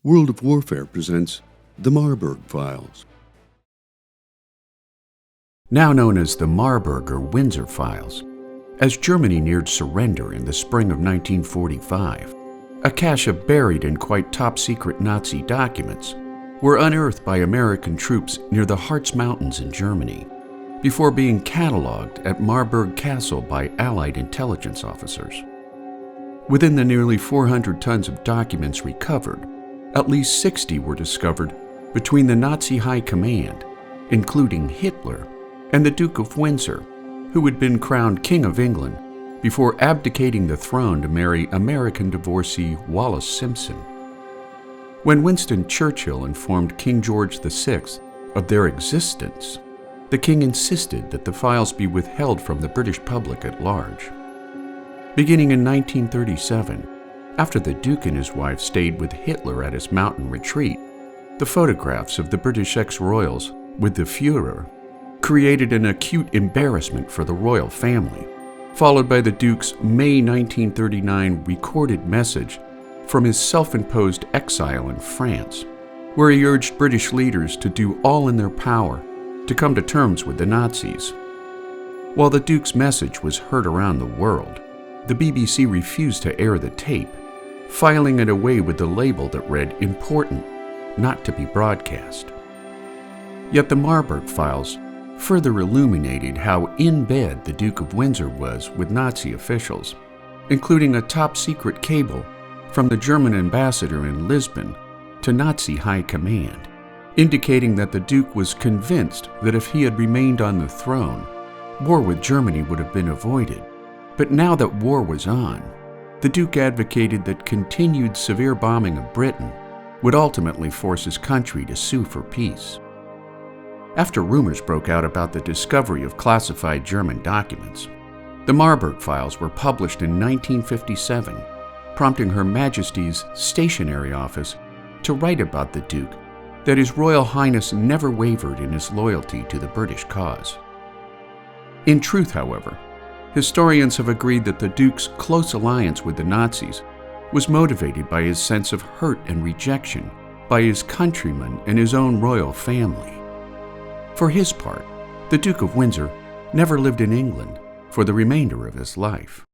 World of Warfare presents the Marburg Files. Now known as the Marburg or Windsor Files, as Germany neared surrender in the spring of 1945, a cache of buried and quite top-secret Nazi documents were unearthed by American troops near the Harz Mountains in Germany, before being cataloged at Marburg Castle by Allied intelligence officers. Within the nearly 400 tons of documents recovered, at least 60 were discovered between the Nazi High Command, including Hitler, and the Duke of Windsor, who had been crowned King of England before abdicating the throne to marry American divorcee Wallis Simpson. When Winston Churchill informed King George VI of their existence, the king insisted that the files be withheld from the British public at large. Beginning in 1937, after the Duke and his wife stayed with Hitler at his mountain retreat, the photographs of the British ex-royals with the Führer created an acute embarrassment for the royal family, followed by the Duke's May 1939 recorded message from his self-imposed exile in France, where he urged British leaders to do all in their power to come to terms with the Nazis. While the Duke's message was heard around the world, the BBC refused to air the tape, filing it away with the label that read, "Important, not to be broadcast." Yet the Marburg Files further illuminated how in bed the Duke of Windsor was with Nazi officials, including a top-secret cable from the German ambassador in Lisbon to Nazi High Command, indicating that the Duke was convinced that if he had remained on the throne, war with Germany would have been avoided. But now that war was on, the Duke advocated that continued severe bombing of Britain would ultimately force his country to sue for peace. After rumors broke out about the discovery of classified German documents, the Marburg Files were published in 1957, prompting Her Majesty's Stationery Office to write about the Duke that His Royal Highness never wavered in his loyalty to the British cause. In truth, however, historians have agreed that the Duke's close alliance with the Nazis was motivated by his sense of hurt and rejection by his countrymen and his own royal family. For his part, the Duke of Windsor never lived in England for the remainder of his life.